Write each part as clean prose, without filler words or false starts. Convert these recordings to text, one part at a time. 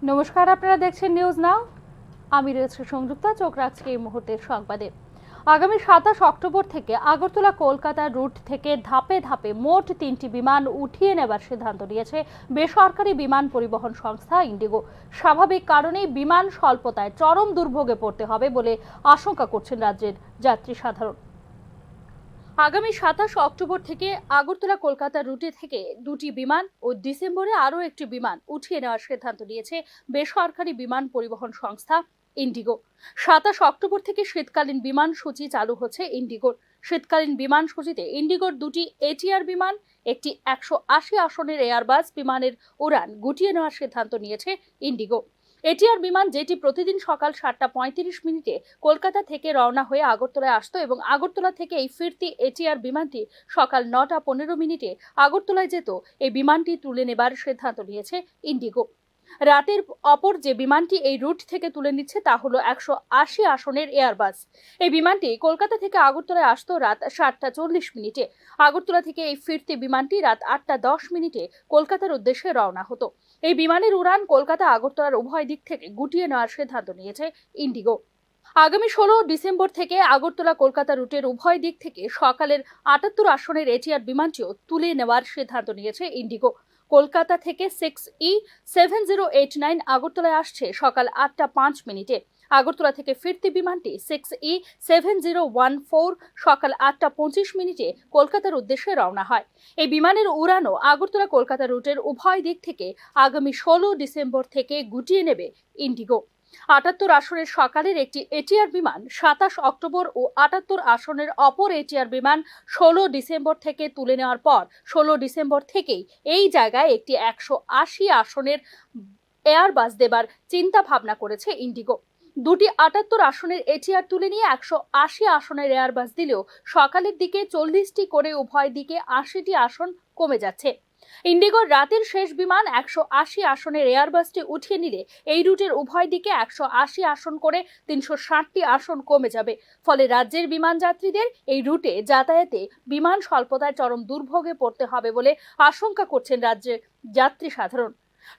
নমস্কার, আপনারা দেখছেন নিউজ নাও। আমি রয়েছে সংযুক্তা। চোখ রাখছি এই মুহূর্তের সংবাদে। আগামী ২৭ অক্টোবর থেকে আগরতলা কলকাতা রুট থেকে ধাপে ধাপে মোট ৩টি বিমান উঠিয়ে নেবার সিদ্ধান্ত নিয়েছে বেসরকারি বিমান পরিবহন সংস্থা ইন্ডিগো। স্বাভাবিক কারণেই বিমান স্বল্পতায় চরম দুর্ভোগে পড়তে হবে বলে আশঙ্কা করছেন রাজ্যের যাত্রী সাধারণ। আগামী ২৭ অক্টোবর থেকে আগরতলা কলকাতা রুটে থেকে দুটি বিমান ও ডিসেম্বরে আরও একটি বিমান উঠিয়ে নেওয়ার সিদ্ধান্ত নিয়েছে বেসরকারি বিমান পরিবহন সংস্থা ইন্ডিগো। ২৭ অক্টোবর থেকে শীতকালীন বিমান সূচি চালু হচ্ছে ইন্ডিগোর। শীতকালীন বিমান সূচিতে ইন্ডিগোর দুটি এটিআর বিমান, একটি ১৮০ আসনের এয়ারবাস বিমানের উড়ান গুটিয়ে নেওয়ার সিদ্ধান্ত নিয়েছে ইন্ডিগো। এটিআর বিমান যেটি প্রতিদিন সকাল ৭টা৩৫ কলকাতা থেকে রওনা হয়ে আগরতলায় আসতো এবং আগরতলা থেকে এই ফিরতি এটিআর বিমানটি সকাল ৯টা১৫ আগরতলায় যেত, এই বিমানটি তুলে নেবার সিদ্ধান্ত নিয়েছে ইন্ডিগো। রাতের অপর যে বিমানটি এই রুট থেকে তুলে নিচ্ছে তা হলো ১৮০ আসনের এয়ারবাস। এই বিমানটি কলকাতা থেকে আগরতলায় আসতো রাত ৭টা৪০। আগরতলা থেকে এই ফিরতি বিমানটি রাত ৮টা১০ কলকাতার উদ্দেশ্যে রওনা হতো। এই বিমানের উড়ান কলকাতা আগরতলার উভয় দিক থেকে গুটিয়ে নেওয়ার সিদ্ধান্ত নিয়েছে ইন্ডিগো। আগামী ১৬ ডিসেম্বর থেকে আগরতলা কলকাতা রুটের উভয় দিক থেকে সকালের ৭৮ আসনের এটিআর বিমানটিও তুলে নেওয়ার সিদ্ধান্ত নিয়েছে ইন্ডিগো। কলকাতা থেকে 6E7089 আগরতলায় আসছে সকাল ৮টা৫। আগরতলা থেকে ফিরতি বিমানটি 6E7014 সকাল ৮টা২৫ কলকাতার উদ্দেশ্যে রওনা হয়। এই বিমানের উড়ানও আগরতলা কলকাতা রুটের উভয় দিক থেকে আগামী ১৬ ডিসেম্বর থেকে গুটিয়ে নেবে ইন্ডিগো। ৭৮ আসনের সকালের একটি এটিআর বিমান ২৭ অক্টোবর ও ৭৮ আসনের অপর এটিআর বিমান ১৬ ডিসেম্বর থেকে তুলে নেওয়ার পর ১৬ ডিসেম্বর থেকেই এই জায়গায় একটি ১৮০ আসনের এয়ারবাস দেবার চিন্তা ভাবনা করেছে ইন্ডিগো। দুটি ৭৮ আসনের এটিআর তুলে নিয়ে ১৮০ আসনের এয়ারবাস দিলেও সকালের দিকে ৪০টি করে উভয় দিকে ৮০টি আসন কমে যাচ্ছে। ইন্ডিগোর রাতের শেষ বিমান ১৮০ আসনের এয়ারবাসটি উঠিয়ে নিলে এই রুটের উভয় দিকে ১৮০ আসন করে ৩৬০টি আসন কমে যাবে। ফলে রাজ্যের বিমান যাত্রীদের এই রুটে যাতায়াতে বিমান স্বল্পতায় চরম দুর্ভোগে পড়তে হবে বলে আশঙ্কা করছেন রাজ্যের যাত্রী সাধারণ।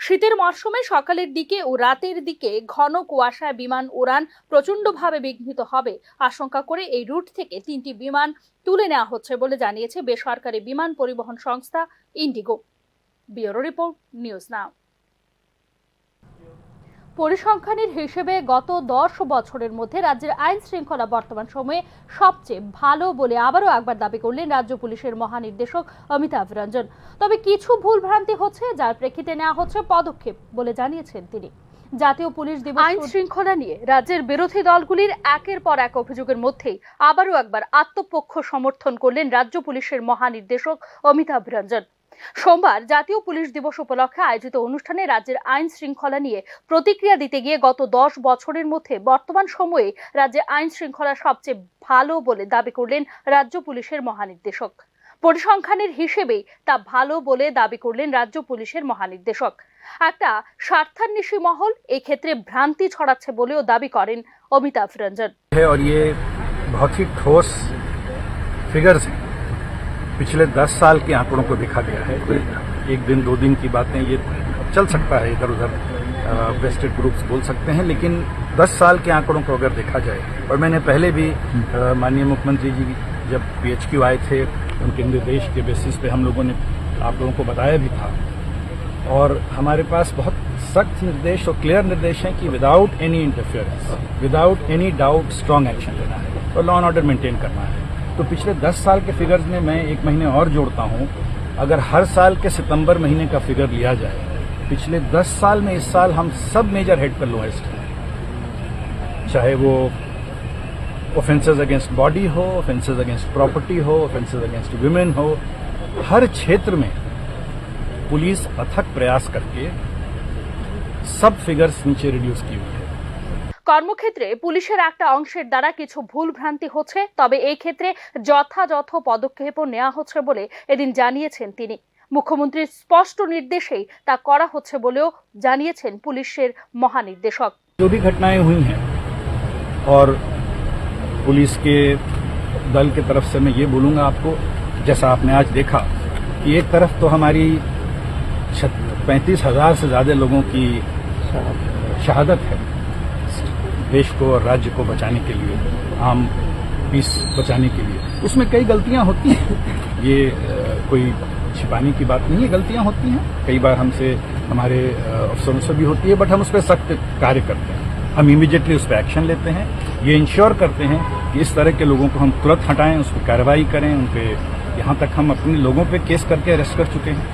শীতের মরশুমে সকালের দিকে ও রাতের দিকে ঘন কুয়াশায় বিমান উড়ান প্রচণ্ডভাবে বিঘ্নিত হবে আশঙ্কা করে এই রুট থেকে ৩টি বিমান তুলে নেওয়া হচ্ছে বলে জানিয়েছে বেসরকারি বিমান পরিবহন সংস্থা ইন্ডিগো। ব্যুরো রিপোর্ট, নিউজ নাও। পরিসংখ্যানের হিসেবে গত ১০ বছরের মধ্যে রাজ্যের আইন শৃঙ্খলা বর্তমান সময়ে সবচেয়ে ভালো বলে আবারও একবার দাবি করলেন রাজ্য পুলিশের মহানির্দেশক অমিতাভ রঞ্জন। তবে কিছু ভুলভ্রান্তি হচ্ছে, যার প্রেক্ষিতে নেওয়া হচ্ছে পদক্ষেপ বলে জানিয়েছেন তিনি। জাতীয় পুলিশ দিবস আইন শৃঙ্খলা নিয়ে রাজ্যের বিরোধী দলগুলির একের পর এক অভিযোগের মধ্যেই আবারও একবার আত্মপক্ষ সমর্থন করলেন রাজ্য পুলিশের মহানির্দেশক অমিতাভ রঞ্জন। সোমবার জাতীয় পুলিশ দিবস উপলক্ষে আয়োজিত অনুষ্ঠানে রাজ্যের আইন শৃঙ্খলা নিয়ে প্রতিক্রিয়া দিতে গিয়ে গত ১০ বছরের মধ্যে বর্তমান সময়ে রাজ্যে আইন শৃঙ্খলা সবচেয়ে ভালো বলে দাবি করলেন রাজ্য পুলিশের মহানির্দেশক। পরিসংখ্যানের হিসেবেই তা ভালো বলে দাবি করলেন রাজ্য পুলিশের মহানির্দেশক। একটা স্বার্থান্বেষী মহল এই ক্ষেত্রে ভ্রান্তি ছড়াচ্ছে বলেও দাবি করেন অমিতাভ রঞ্জন। बहुत ही ठोस फिगर्स हैं, पिछले 10 साल के आंकड़ों को देखा गया है। एक दिन 2 दिन की बातें ये चल सकता है, इधर उधर वेस्टेड ग्रुप्स बोल सकते हैं, लेकिन 10 साल के आंकड़ों को अगर देखा जाए, और मैंने पहले भी माननीय मुख्यमंत्री जी जब PHQ आए थे उनके निर्देश के बेसिस पे हम लोगों ने आप लोगों को बताया भी था, और हमारे पास बहुत सख्त निर्देश और क्लियर निर्देश हैं कि without any interference, without any doubt strong action लेना है और लॉ एंड ऑर्डर मेंटेन करना है। तो पिछले 10 साल के फिगर्स में मैं 1 महीने और जोड़ता हूं। अगर हर साल के सितंबर महीने का फिगर लिया जाए, पिछले 10 साल में इस साल हम सब मेजर हेड पर लोएस्ट हैं, चाहे वो ऑफेंसेस अगेंस्ट बॉडी हो, ऑफेंसेस अगेंस्ट प्रॉपर्टी हो, ऑफेंसेस अगेंस्ट वुमेन हो, हर क्षेत्र में पुलिस अथक प्रयास करके सब फिगर्स नीचे रिड्यूस की हुई है। কর্মক্ষেত্রে পুলিশের একটা অংশের দ্বারা কিছু ভুল ভ্রান্তি হচ্ছে, তবে এই ক্ষেত্রে যথাযথ পদক্ষেপও নেওয়া হচ্ছে বলে এদিন জানিয়েছেন তিনি। মুখ্যমন্ত্রীর স্পষ্ট নির্দেশেই তা করা হচ্ছে বলেও জানিয়েছেন পুলিশের মহানির্দেশক। जो भी घटनाएं हुई हैं, और पुलिस के दल की तरफ से मैं ये बोलूंगा आपको, जैसा आपने आज देखा कि एक तरफ तो हमारी 35,000 से ज्यादा लोगों की शहादत है देश को और राज्य को बचाने के लिए, आम पीस बचाने के लिए। उसमें कई गलतियां होती हैं, ये कोई छिपाने की बात नहीं है, गलतियां होती हैं, कई बार हमसे हमारे अफसरों से भी होती है, बट हम उस पर सख्त कार्य करते हैं। हम इमीडिएटली उस पर एक्शन लेते हैं, ये इंश्योर करते हैं कि इस तरह के लोगों को हम तुरंत हटाएं, उस पर कार्रवाई करें, उन पे यहाँ तक हम अपने लोगों पे केस करके अरेस्ट कर चुके हैं,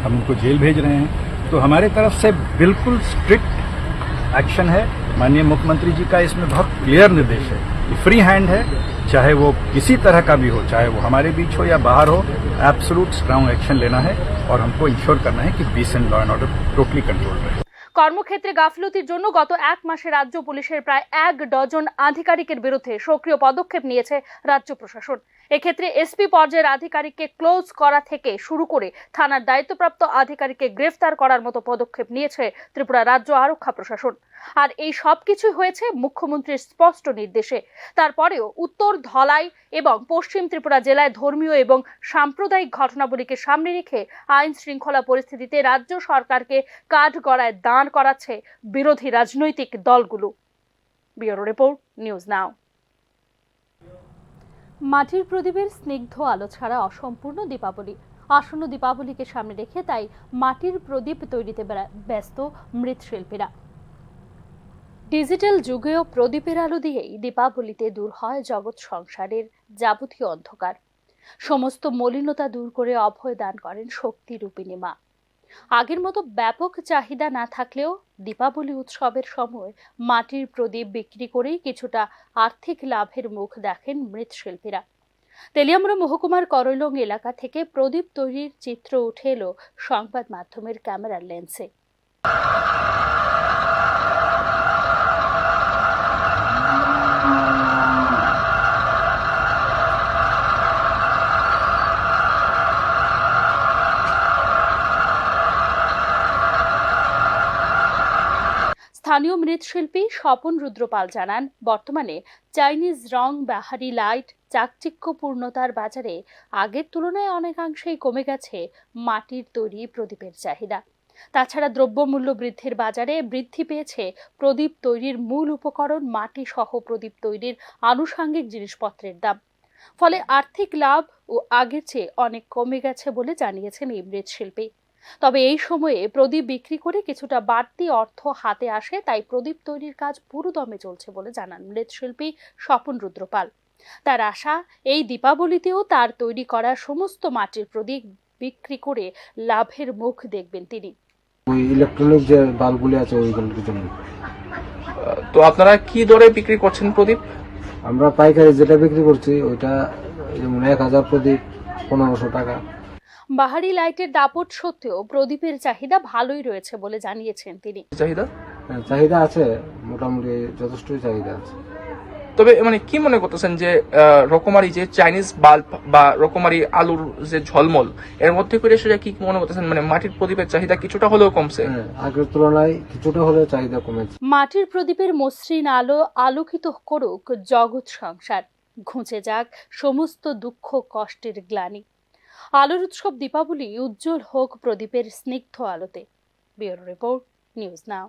हम उनको जेल भेज रहे हैं। तो हमारे तरफ से बिल्कुल स्ट्रिक्ट एक्शन है। माननीय मुख्यमंत्री जी का इसमें बहुत क्लियर निर्देश है, ये फ्री हैंड है, चाहे वो किसी तरह का भी हो, चाहे वो हमारे बीच हो या बाहर हो, एब्सोल्यूट स्ट्रांग एक्शन लेना है और हमको इंश्योर करना है कि peace and law and order totally control रहे। কর্মক্ষেত্রে গাফিলতির জন্য গত এক মাসে রাজ্য পুলিশের প্রায় 1 ডজন আধিকারিকের বিরুদ্ধে সক্রিয় পদক্ষেপ নিয়েছে রাজ্য প্রশাসন। এক্ষেত্রে এসপি পর্যায়ের আধিকারিককে ক্লোজ করা থেকে শুরু করে থানার দায়িত্বপ্রাপ্ত আধিকারিককে গ্রেফতার করার মতো পদক্ষেপ নিয়েছে ত্রিপুরা রাজ্য আরক্ষা প্রশাসন। আর এই সবকিছুই হয়েছে মুখ্যমন্ত্রীর স্পষ্ট নির্দেশে। তারপরেও উত্তর ধলাই এবং পশ্চিম ত্রিপুরা জেলায় ধর্মীয় এবং সাম্প্রদায়িক ঘটনাবলীকে সামনে রেখে আইন শৃঙ্খলা পরিস্থিতিতে রাজ্য সরকারকে কাঠগড়ায় দাঁড় করাচ্ছে বিরোধী রাজনৈতিক দলগুলো। ব্যুরো রিপোর্ট, নিউজ নাও। মাটির প্রদীপের স্নিগ্ধ আলো ছাড়া অসম্পূর্ণ দীপাবলি। আসন্ন দীপাবলিকে সামনে রেখে তাই মাটির প্রদীপ তৈরিতে ব্যস্ত মৃৎশিল্পীরা। ডিজিটাল যুগেও প্রদীপের আলো দিয়েই দীপাবলিতে দূর হয় জগৎ সংসারের যাবতীয় অন্ধকার। সমস্ত মলিনতা দূর করে অভয় দান করেন শক্তিরূপিণী মা। আগের মতো ব্যাপক চাহিদা না থাকলেও দীপাবলি উৎসবের সময় মাটির প্রদীপ বিক্রি করেই কিছুটা আর্থিক লাভের মুখ দেখেন মৃৎশিল্পীরা। তেলিয়ামুড়া মহকুমার করৈলং এলাকা থেকে প্রদীপ তৈরির চিত্র উঠে এলো সংবাদ মাধ্যমের ক্যামেরার লেন্সে। স্থানীয় মৃৎশিল্পী স্বপন রুদ্রপাল জানান, বর্তমানে চাইনিজ রং বাহারি লাইট চাকচিক্যপূর্ণতার বাজারে আগের তুলনায় অনেকাংশেই কমে গেছে মাটির তৈরি প্রদীপের চাহিদা। তাছাড়া দ্রব্যমূল্য বৃদ্ধির বাজারে বৃদ্ধি পেয়েছে প্রদীপ তৈরির মূল উপকরণ মাটি সহ প্রদীপ তৈরির আনুষঙ্গিক জিনিসপত্রের দাম। ফলে আর্থিক লাভ ও আগের চেয়ে অনেক কমে গেছে বলে জানিয়েছেন এই মৃৎশিল্পী। তবে এই সময়ে প্রদীপ বিক্রি করে কিছুটা বাড়তি অর্থ হাতে আসে, তাই প্রদীপ তৈরির কাজ পুরোদমে চলছে বলে জানান মৃৎশিল্পী স্বপন রুদ্রপাল। তার আশা, এই দীপাবলিতেও তার তৈরি করা সমস্ত মাটির প্রদীপ বিক্রি করে লাভের মুখ দেখবেন তিনি। ওই ইলেকট্রনিক যে বাল্বগুলি আছে ওইগুলোর জন্য। তো আপনারা কি দরে বিক্রি করছেন প্রদীপ? আমরা পাইকারি যেটা বিক্রি করছি ওইটা যেমন 1000 প্রদীপ 1500 টাকা। বাহারি লাইটের দাপট সত্ত্বেও প্রদীপের চাহিদা ভালোই রয়েছে বলে জানিয়েছেন তিনি। চাহিদা আছে, মোটামুটি যথেষ্টই চাহিদা আছে। তবে মানে কি মনে করতেছেন যে রকমারি যে চাইনিজ বাল্ব বা রকমারি আলুর যে ঝলমল এর মধ্যে করে সেটা কি মনে করতেছেন, মানে মাটির প্রদীপের চাহিদা কিছুটা হলেও কমছে? আগের তুলনায় কিছুটা হলেও চাহিদা কমেছে। মাটির প্রদীপের মসৃণ আলো আলোকিত করুক জগৎ সংসার, ঘুঁচে যাক সমস্ত দুঃখ কষ্টের গ্লানি। আলোর উৎসব দীপাবলি উজ্জ্বল হোক প্রদীপের স্নিগ্ধ আলোতে। ব্যুরো রিপোর্ট, নিউজ নাও।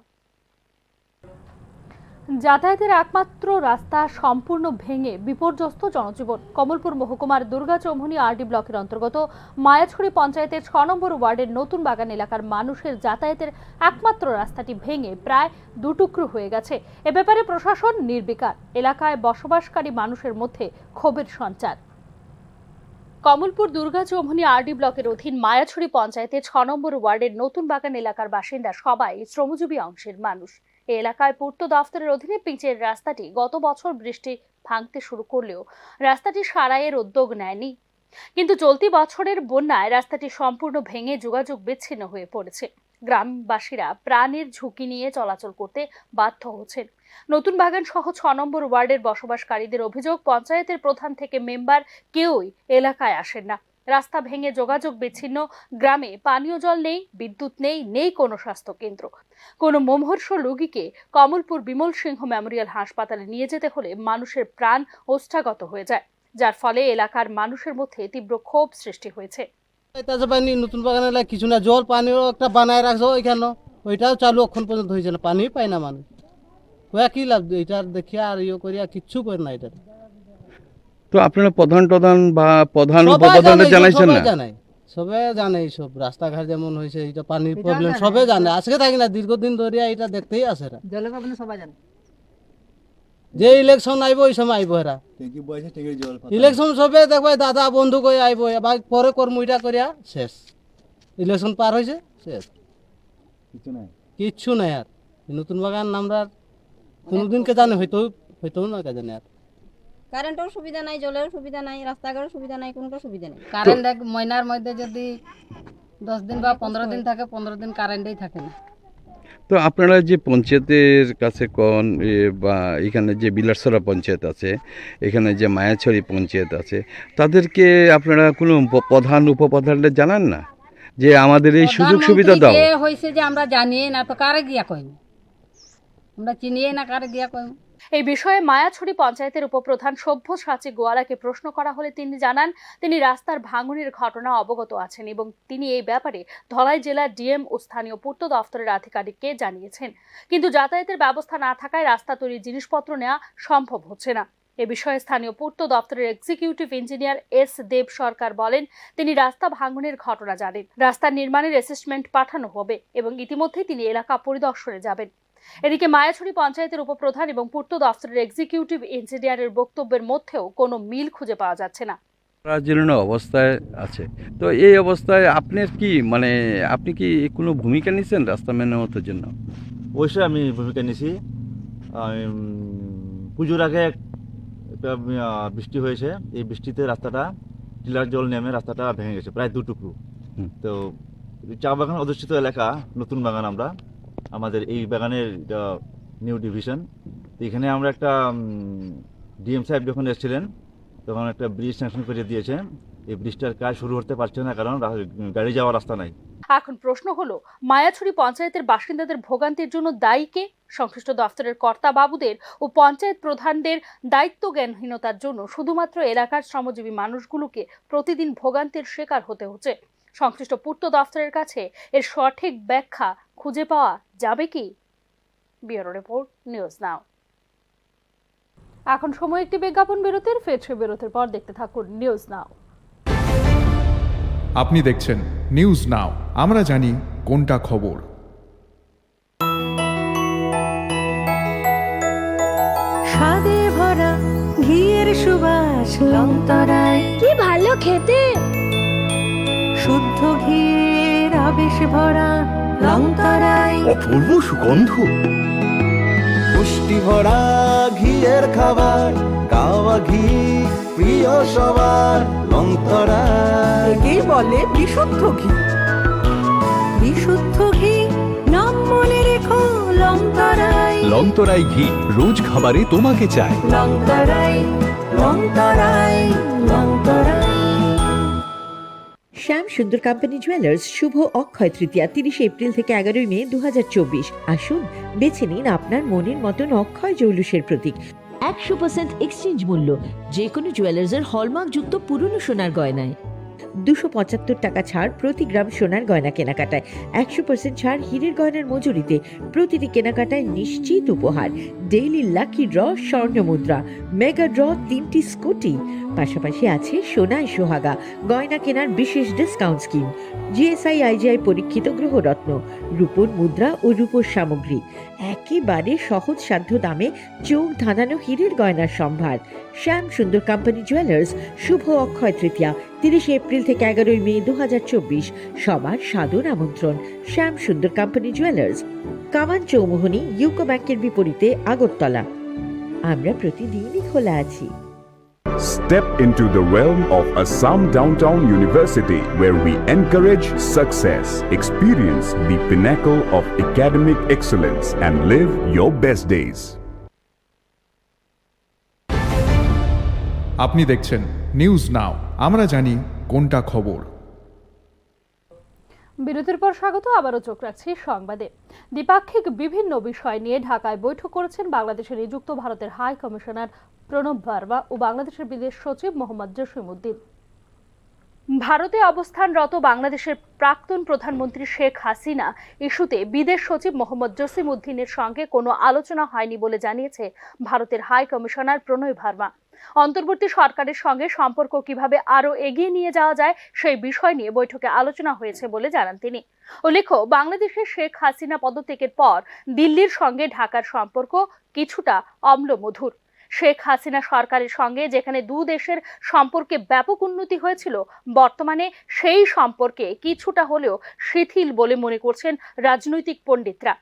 যাতায়াতের একমাত্র রাস্তা সম্পূর্ণ ভেঙে বিপর্যস্ত জনজীবন। কমলপুর মহকুমার দুর্গাচৌমুহনী আরডি ব্লকের অন্তর্গত মায়াছড়ি পঞ্চায়েতের 6 নম্বর ওয়ার্ডের নতুন বাগান এলাকার মানুষের যাতায়াতের একমাত্র রাস্তাটি ভেঙে প্রায় দুটুকরো হয়ে গেছে। এ ব্যাপারে প্রশাসন নির্বিকার, এলাকায় বসবাসকারী মানুষের মধ্যে ক্ষোভের সঞ্চার। কমলপুর দুর্গাচৌমুহনী আরডি ব্লকের অধীন মায়াছড়ি পঞ্চায়েতের 6 নম্বর ওয়ার্ডের নতুন বাগান এলাকার বাসিন্দা সবাই শ্রমজীবী অংশের মানুষ। এই এলাকায় পূর্ত দফতরের অধীনে পিচের রাস্তাটি গত বছর বৃষ্টি ভাঙতে শুরু করলেও রাস্তাটি সারাইয়ের উদ্যোগ নেয়নি। কিন্তু চলতি বছরের বন্যায় রাস্তাটি সম্পূর্ণ ভেঙে যোগাযোগ বিচ্ছিন্ন হয়ে পড়েছে। গ্রামবাসীরা প্রাণের ঝুঁকি নিয়ে চলাচল করতে বাধ্য হচ্ছেন। নতুন বাগান সহ 6 নম্বর ওয়ার্ডের বসবাসকারীদের অভিযোগ, পঞ্চায়েতের প্রধান থেকে মেম্বার কেউই এলাকায় আসেন না। রাস্তা ভেঙে যোগাযোগ বিচ্ছিন্ন, গ্রামে পানীয় জল নেই, বিদ্যুৎ নেই, নেই কোনো স্বাস্থ্য কেন্দ্র। কোনো মুমূর্ষ রোগীকে কমলপুর বিমল সিংহ মেমোরিয়াল হাসপাতালে নিয়ে যেতে হলে মানুষের প্রাণ ওষ্ঠাগত হয়ে যায়, যার ফলে এলাকার মানুষের মধ্যে তীব্র ক্ষোভ সৃষ্টি হয়েছে। নতুন বাগান এলাকা কিছু না, জল পানিও একটা বানায় রাখছো ওইখানে, ওইটাও চালু এখন পর্যন্ত হয়েছে না, পানি পায় না মানুষ। ওয়া কি লাভ, এটার দেখিয়া আর ইয়ে করিয়া কিচ্ছু করে না। এটা তো আপনারা প্রধান বা প্রধান সবাই উপপ্রধানরা জানে, জানাইছেন সবাই না? জানে, সবাই জানে এইসব রাস্তাঘাট যেমন হয়েছে, এটা পানির প্রবলেম সবাই জানে। আজকে থাকি না, দীর্ঘদিন ধরিয়া এটা দেখতেই আছে এরা। যে ইলেকশন আইব ওই সময় আইব এরা। ইলেকশন সবে দেখবে দাদা বন্ধু কই আইব, এবার পরে কর্মইটা করিয়া শেষ। ইলেকশন পার হয়েছে শেষ, কিচ্ছু নাই আর। নতুন বাগান আমরা কোনোদিন কে জানে, হয়তো না কে জানে আর। কারেন্টের সুবিধা নাই, জলের সুবিধা নাই, রাস্তাঘাটের সুবিধা নাই, কোনোটা সুবিধা নেই। কারেন্ট এক মহিনার মধ্যে যদি 10 দিন বা 15 দিন থাকে, 15 দিন কারেন্টই থাকে না। তো আপনারা যে পঞ্চায়েতের কাছে কোন বা এখানে যে বিলাসরা পঞ্চায়েত আছে, এখানে যে মায়াছড়ি পঞ্চায়েত আছে, তাদেরকে আপনারা কোনো প্রধান উপপ্রধানরা জানান না যে আমাদের এই সুযোগ সুবিধা দাও? প্রধানমন্ত্রী কে হয়েছে যে আমরা জানিয়ে না, তো কারে গিয়া কইম, আমরা চিনিয়ে না, কারে গিয়া কইম। এই বিষয়ে মায়াছড়ি পঞ্চায়েতের উপপ্রধান সব্যসাচী গোয়ালাকে প্রশ্ন করা হলে তিনি জানান তিনি রাস্তার ভাঙনের ঘটনা অবগত আছেন এবং তিনি এই ব্যাপারে ধলাই জেলার ডিএম ও স্থানীয় পূর্ত দফতরের আধিকারিককে জানিয়েছেন, কিন্তু যাতায়াতের ব্যবস্থা না থাকায় রাস্তা তৈরির জিনিসপত্র নেওয়া সম্ভব হচ্ছে না। এ বিষয়ে স্থানীয় পূর্ত দপ্তরের এক্সিকিউটিভ ইঞ্জিনিয়ার এস দেব সরকার বলেন তিনি রাস্তা ভাঙনের ঘটনা জানেন, রাস্তা নির্মাণের অ্যাসেসমেন্ট পাঠানো হবে এবং ইতিমধ্যেই তিনি এলাকা পরিদর্শনে যাবেন। এদিকে মায়াছড়ি পঞ্চায়েতের উপপ্রধান এবং পূর্ত দফতরের এক্সিকিউটিভ ইঞ্জিনিয়ারের বক্তব্যের মধ্যেও কোনো মিল খুঁজে পাওয়া যাচ্ছে না। জীর্ণ অবস্থায় আছে, তো এই অবস্থায় আপনার কি মানে আপনি কি কোনো ভূমিকা নিয়েছেন রাস্তা মেরামতের জন্য? অবশ্যই আমি ভূমিকা নিয়েছি। পুজোর আগে একটা বৃষ্টি হয়েছে, এই বৃষ্টিতে রাস্তাটা টিলার জল নেমে রাস্তাটা ভেঙে গেছে প্রায় 2 টুকরো। তো চা বাগান অধিষ্ঠিত এলাকা নতুন বাগান, আমরা আমাদের এই বাগানের নিউ ডিভিশন। তো এখানে আমরা একটা ডিএম সাহেব যখন এসেছিলেন তখন একটা ব্রিজ স্যাংশন করে দিয়েছে। এই ব্রিজটার কাজ শুরু করতে পারছে না কারণ গাড়ি যাওয়ার রাস্তা নাই। এখন প্রশ্ন হলো, মায়াছড়ি পঞ্চায়েতের বাসিন্দাদের ভোগান্তির জন্য দায়ী কে? সংশ্লিষ্ট দফতরের কর্তা বাবুদের ও পঞ্চায়েত প্রধানদের দায়িত্ব জ্ঞানহীনতার জন্য শুধুমাত্র এলাকার শ্রমজীবী মানুষগুলোকে প্রতিদিন ভোগান্তির শিকার হতে হচ্ছে। সংশ্লিষ্ট পূর্ত দফতরের কাছে এর সঠিক ব্যাখ্যা খুঁজে পাওয়া যাবে কি? ব্যুরো রিপোর্ট, নিউজ নাও। এখন সময় একটি বিজ্ঞাপন বিরতির, ফিরছে বিরতির পর দেখতে থাকুন নিউজ নাও। আপনি দেখছেন নিউজ নাও, আমরা জানি কোনটা খবর। স্বাদে ভরা ঘিয়ের সুবাস লংতরায়, কি ভালো খেতে, শুদ্ধ ঘিয়ের আবেশ ভরা লংতরায়, অপূর্ব সুগন্ধ, পুষ্টি ভরা ঘিয়ের খাবার, গাওয়া ঘি প্রিয় সবার লংতরায়। কি বলে বিশুদ্ধ ঘি, বিশুদ্ধ ঘি নাম মনে রেখো লংতরায়। লংতরাই ঘি রোজ খাবারে তোমাকে চাই। লংতরায়, লংতরায়, লংতরায়। শ্যাম সুন্দর কোম্পানি জুয়েলার্স শুভ অক্ষয় তৃতীয়া 30 এপ্রিল থেকে 11 মে 2024। আসুন বেছে নিন আপনার মনের মতন অক্ষয় জৌলুসের প্রতীক। 100% এক্সচেঞ্জ মূল্য যে কোনো জুয়েলার্সের হলমার্ক যুক্ত পুরনো সোনার গয়নায়। 275 টাকা ছাড় প্রতি গ্রাম সোনার গয়না কেনাকাটায়। 100% ছাড় হীরের গয়নার মজুরিতে। প্রতিটি কেনাকাটায় নিশ্চিত উপহার, ডেইলি লাকি ড্র, স্বর্ণ মুদ্রা, মেগা ড্র, 3টি স্কুটি। পাশাপাশি আছে সোনায় সোহাগা গয়না কেনার বিশেষ ডিসকাউন্ট স্কিম, জিএসআই আইজিআই পরীক্ষিত গ্রহরত্ন, রূপোর মুদ্রা ও রূপোর সামগ্রী। একেবারে সহজ সাধ্য দামে চোখ ধাঁধানো হীরের গয়নার সম্ভার। শ্যাম সুন্দর কোম্পানি জুয়েলার্স শুভ অক্ষয় তৃতীয়া 30 এপ্রিল থেকে 11 মে 2024। সবার সাদর আমন্ত্রণ। শ্যাম সুন্দর কোম্পানি জুয়েলার্স, কামান চৌমুহনী, ইউকো ব্যাংকের বিপরীতে, আগরতলা। আমরা প্রতিদিনই খোলা আছি। Step into the realm of Assam Downtown University, where we encourage success, experience the pinnacle of academic excellence, and live your best days. আপনি দেখছেন নিউজ নাও, আমরা জানি কোনটা খবর। বিরতির পর স্বাগত, আবারও চোখ রাখছি সংবাদে। দ্বিপাক্ষিক বিভিন্ন বিষয় নিয়ে ঢাকায় বৈঠক করেছেন বাংলাদেশে নিযুক্ত ভারতের হাই কমিশনার প্রণব ভার্মা ও বাংলাদেশের বিদেশ সচিব মোহাম্মদ জসিম উদ্দিন। ভারতে অবস্থানরত বাংলাদেশের প্রাক্তন প্রধানমন্ত্রী শেখ হাসিনা ইস্যুতে বিদেশ সচিব মোহাম্মদ জসিম-উদ্দিনের সঙ্গে কোনো আলোচনা হয়নি বলে জানিয়েছে ভারতের হাই কমিশনার প্রণয় ভার্মা। অন্তর্বর্তী সরকারের সঙ্গে সম্পর্ক কিভাবে আরও এগিয়ে নিয়ে যাওয়া যায় সেই বিষয় নিয়ে বৈঠকে আলোচনা হয়েছে বলে জানান তিনি। উল্লেখ্য, বাংলাদেশের শেখ হাসিনা পদত্যাগের পর দিল্লির সঙ্গে ঢাকার সম্পর্ক কিছুটা অম্লমধুর। শেখ হাসিনা সরকারের সঙ্গে যেখানে দু দেশের সম্পর্কে ব্যাপক উন্নতি হয়েছিল, বর্তমানে সেই সম্পর্কে কিছুটা হলেও শিথিল বলে মনে করছেন রাজনৈতিক পণ্ডিতরা।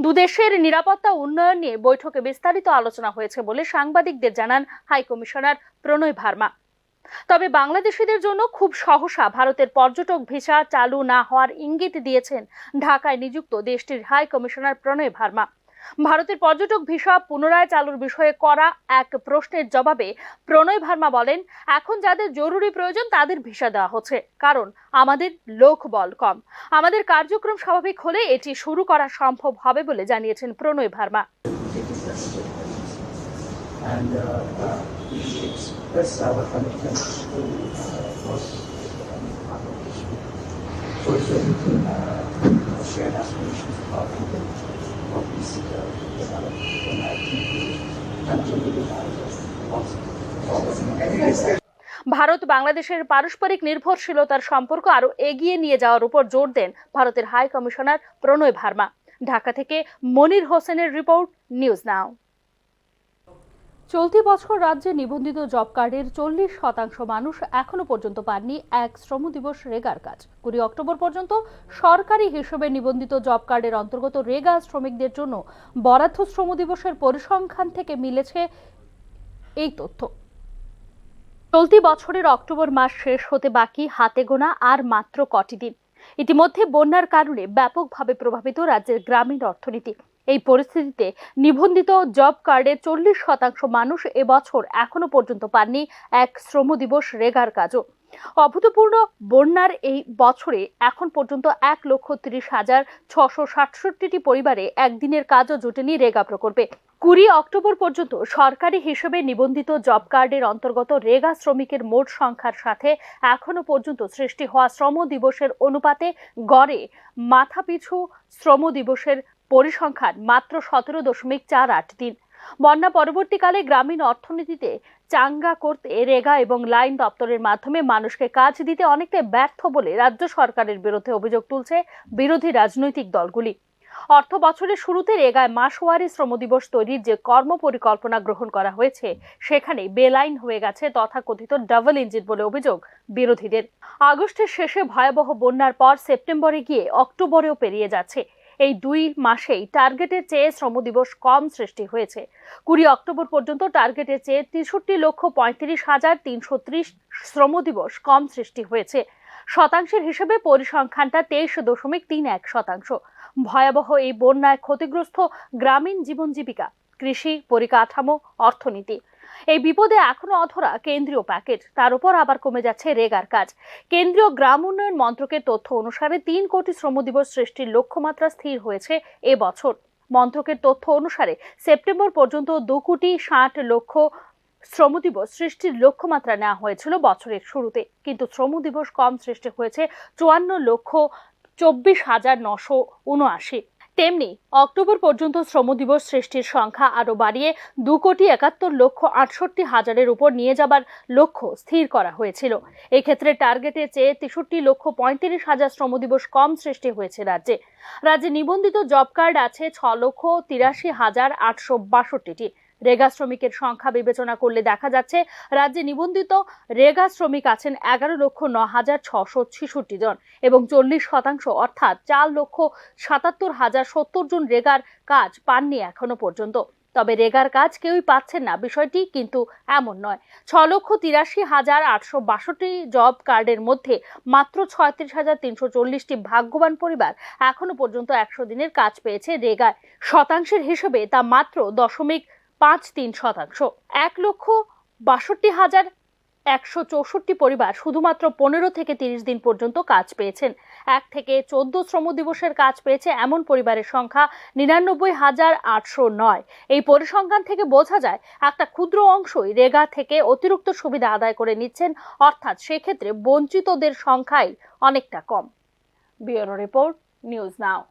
দু দেশের নিরাপত্তা উন্নয়ন নিয়ে বৈঠকে বিস্তারিত আলোচনা হয়েছে বলে সাংবাদিকদের জানান হাই কমিশনার প্রণয় ভার্মা। তবে বাংলাদেশিদের জন্য খুব সহসা ভারতের পর্যটক ভিসা চালু না হওয়ার ইঙ্গিত দিয়েছেন ঢাকায় নিযুক্ত দেশটির হাই কমিশনার প্রণয় ভার্মা। ভারতের পর্যটক ভিসা পুনরায় চালুর বিষয়ে করা এক প্রশ্নের জবাবে প্রণয় ভার্মা বলেন, এখন যাদের জরুরি প্রয়োজন তাদের ভিসা দেওয়া হচ্ছে, কারণ আমাদের লোকবল কম। আমাদের কার্যক্রম স্বাভাবিক হলে এটি শুরু করা সম্ভব হবে বলে জানিয়েছেন প্রণয় ভার্মা। ভারত বাংলাদেশের পারস্পরিক নির্ভরশীলতার সম্পর্ক আরো এগিয়ে নিয়ে যাওয়ার উপর জোর দেন ভারতের হাই কমিশনার প্রণয় ভার্মা। ঢাকা থেকে মনির হোসেনের রিপোর্ট, নিউজ নাও। চলতি বছর রাজ্যে নিবন্ধিত জব কার্ডের 40% মানুষ এখনো পর্যন্ত পাননি এক শ্রম দিবস রেগার কাজ। 20 অক্টোবর পর্যন্ত সরকারি হিসেবে নিবন্ধিত জব কার্ডের অন্তর্গত রেগা শ্রমিকদের জন্য বরাদ্দ শ্রম দিবসের পরিসংখ্যান থেকে মিলেছে এই তথ্য। চলতি বছরের অক্টোবর মাস শেষ হতে বাকি হাতে গোনা আর মাত্র কটি দিন। ইতিমধ্যে বন্যার কারণে ব্যাপকভাবে প্রভাবিত রাজ্যের গ্রামীণ অর্থনীতি। এই পরিস্থিতিতে নিবন্ধিত জব কার্ডের 40% মানুষ এবছর এখনো পর্যন্ত পাননি এক শ্রম দিবস রেগার কাজও। অভূতপূর্ণ বন্যার এই বছরে এখন পর্যন্ত 1,30,667টি পরিবারে একদিনের কাজও জোটেনি রেগা প্রকল্পে। 20 অক্টোবর পর্যন্ত সরকারি হিসেবে নিবন্ধিত জব কার্ডের অন্তর্গত রেগা শ্রমিকের মোট সংখ্যার সাথে এখনো পর্যন্ত সৃষ্টি হওয়া শ্রম দিবসের অনুপাতে গড়ে মাথাপিছু শ্রম দিবসের পরিসংখ্যান মাত্র 17.48 দিন। বন্যা পরবর্তীকালে গ্রামীণ অর্থনীতিতে চাঙ্গা করতে রেগা এবং লাইন দপ্তরের মাধ্যমে মানুষকে কাজ দিতে অনেকটা ব্যর্থ বলে রাজ্য সরকারের বিরুদ্ধে অভিযোগ তুলছে বিরোধী রাজনৈতিক দলগুলি। অর্থ বছরের শুরুতে রেগায় মাসওয়ারি শ্রম দিবস তৈরির যে কর্ম পরিকল্পনা গ্রহণ করা হয়েছে, সেখানে বেলাইন হয়ে গেছে তথাকথিত ডাবল ইঞ্জিন বলে অভিযোগ বিরোধীদের। আগস্টের শেষে ভয়াবহ বন্যার পর সেপ্টেম্বরে গিয়ে অক্টোবরেও পেরিয়ে যাচ্ছে। এই 2 মাসেই টার্গেটের চেয়ে শ্রম দিবস কম সৃষ্টি হয়েছে। 20 অক্টোবর পর্যন্ত টার্গেটের চেয়ে 63,35,330 শ্রম দিবস কম সৃষ্টি হয়েছে। শতাংশের হিসেবে পরিসংখ্যানটা 23.31%। ভয়াবহ এই বন্যায় ক্ষতিগ্রস্ত গ্রামীণ জীবন জীবিকা, কৃষি, পরিকাঠামো, অর্থনীতি। এই বিপদে এখনো অধরা কেন্দ্রীয় প্যাকেজ, তার উপর আবার কমে যাচ্ছে রেগার কাজ। কেন্দ্রীয় গ্রাম উন্নয়ন মন্ত্রকের তথ্য অনুসারে 3 কোটি শ্রম দিবস সৃষ্টির লক্ষ্যমাত্রা স্থির হয়েছে এবছর। মন্ত্রকের তথ্য অনুসারে সেপ্টেম্বর পর্যন্ত 2,60,00,000 শ্রম দিবস সৃষ্টির লক্ষ্যমাত্রা নেওয়া হয়েছিল বছরের শুরুতে, কিন্তু শ্রম দিবস কম সৃষ্টি হয়েছে 54,24,979। তেমনি অক্টোবর পর্যন্ত শ্রম দিবস সৃষ্টির সংখ্যা আরও বাড়িয়ে 2,71,68,000-এর উপর নিয়ে যাবার লক্ষ্য স্থির করা হয়েছিল। এক্ষেত্রে টার্গেটের চেয়ে 63,35,000 শ্রম দিবস কম সৃষ্টি হয়েছে রাজ্যে। রাজ্যে নিবন্ধিত জব কার্ড আছে 6,83,862টি। রেগা শ্রমিকের সংখ্যা বিবেচনা করলে দেখা যাচ্ছে রাজ্যে নিবন্ধিত রেগা শ্রমিক আছেন 11,09,666 জন এবং 40% অর্থাৎ 4,77,070 জন রেগার কাজ পাননি এখনো পর্যন্ত। তবে রেগার কাজ কেউই পাচ্ছেন না বিষয়টি কিন্তু এমন নয়। 6,83,862টি জব কার্ডের মধ্যে মাত্র 36,340টি ভাগ্যবান পরিবার এখনো পর্যন্ত 100 দিনের কাজ পেয়েছে রেগায়। শতাংশের হিসেবে তা মাত্র 0.53%। 1,62,164 পরিবার শুধুমাত্র 15 থেকে 30 দিন পর্যন্ত কাজ পেয়েছেন। 1 থেকে 14 শ্রম দিবসের কাজ পেয়েছে এমন পরিবারের সংখ্যা 99,809। এই পরিসংখ্যান থেকে বোঝা যায় একটা ক্ষুদ্র অংশই রেগা থেকে অতিরিক্ত সুবিধা আদায় করে নিচ্ছেন, অর্থাৎ সেক্ষেত্রে বঞ্চিতদের সংখ্যাই অনেকটা কম। Bureau report, news now.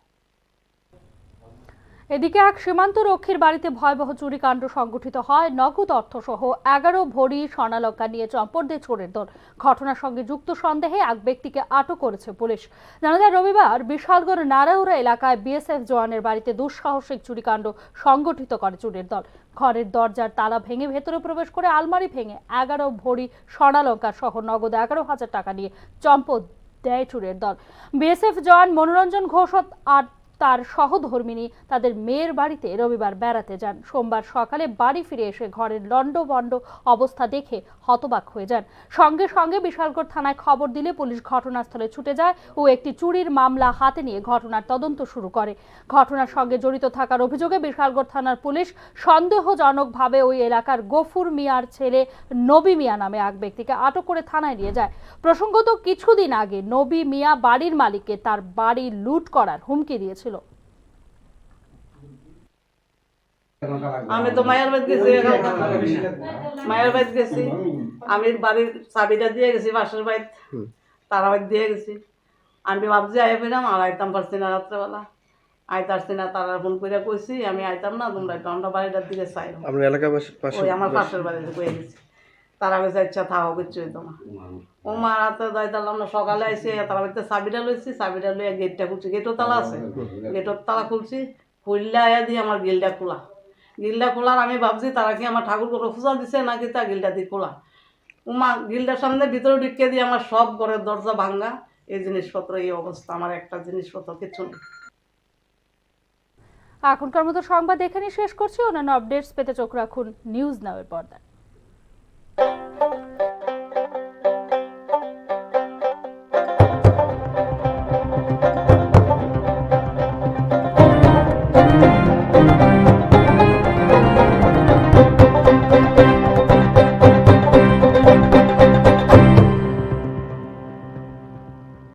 এদিকে এক সীমান্ত রক্ষীর বাড়িতে ভয়াবহ চুরিকাণ্ড সংঘটিত হয়। নগদ অর্থসহ 11 ভরি স্বর্ণালঙ্কার নিয়ে চম্পটদের চোরের দল। ঘটনার সঙ্গে যুক্ত সন্দেহে এক ব্যক্তিকে আটক করেছে পুলিশ। জানা যায়, রবিবার বিশালগড় নারাউড়া এলাকায় বিএসএফ জওয়ানের বাড়িতে দুঃসাহসিক চুরিকাণ্ড সংঘটিত করে চোরের দল। ঘরের দরজার তালা ভেঙে ভেতরে প্রবেশ করে আলমারি ভেঙে 11 ভরি স্বর্ণালঙ্কার সহ নগদ 11,000 টাকা নিয়ে চম্পট দেয় চোরের দল। বিএসএফ জওয়ান মনোরঞ্জন ঘোষ আর তার সহধর্মিনী তাদের মেয়ের বাড়িতে রবিবার বেড়াতে যান। সোমবার সকালে বাড়ি ফিরে এসে ঘরের লন্ডভন্ড অবস্থা দেখে হতবাক হয়ে যান। সঙ্গে সঙ্গে বিশালগড় থানায় খবর দিলে পুলিশ ঘটনাস্থলে ছুটে যায় ও একটি চুরির মামলা হাতে নিয়ে ঘটনার তদন্ত শুরু করে। ঘটনার সঙ্গে জড়িত থাকার অভিযোগে বিশালগড় থানার পুলিশ সন্দেহজনকভাবে ওই এলাকার গফুর মিয়ার ছেলে নবী মিয়া নামে এক ব্যক্তিকে আটক করে থানায় নিয়ে যায়। প্রসঙ্গত, কিছুদিন আগে নবী মিয়া বাড়ির মালিককে তার বাড়ি লুট করার হুমকি দিয়েছিল। আমি তো মায়ের বাড়ি গেছি, মায়ের বাড়ি গেছি, আমি বাড়ির চাবিটা দিয়ে গেছি, পাশের বাড়ি তারা বাড়ি দিয়ে গেছি। আমি ভাবছি আইলাম, আর আইতাম পারছি না, রাত্রেবেলা আইতে আসছি না। তারা ফোন করে কইছি আমি আইতাম না, তোমরা আমরা বাড়িটার দিকে চাই। ওই আমার পাশের বাড়িতে কয়ে গেছি। তারা গেছে, ইচ্ছা থাকো, কিচ্ছু হইতো না। ও মা রাতে যাইতাম না, সকালে আইসি তারা বাড়িতে চাবিটা লইছি, চাবিটা লইয়া গেটটা খুলছি, গেটও তালা আছে, গেটের তালা খুলছি, খুললে আয়া দিয়ে আমার গিলটা খোলা। গিলটা খোলার আমি ভাবছি তারা কি আমার ঠাকুর করে পূজা দিছে নাকি, তা গিলটা দিয়ে খোলা। উমা গিলটার সামনে ভিতরে ঢুকিয়ে দিয়ে আমার সব ঘরের দরজা ভাঙ্গা, এই জিনিসপত্র এই অবস্থা, আমার একটা জিনিসপত্র কিছু নেই। এখনকার মতো সংবাদ এখানেই শেষ করছি। অন্যান্য আপডেটস পেতে চোখ রাখুন নিউজ নাও এর পর্দায়।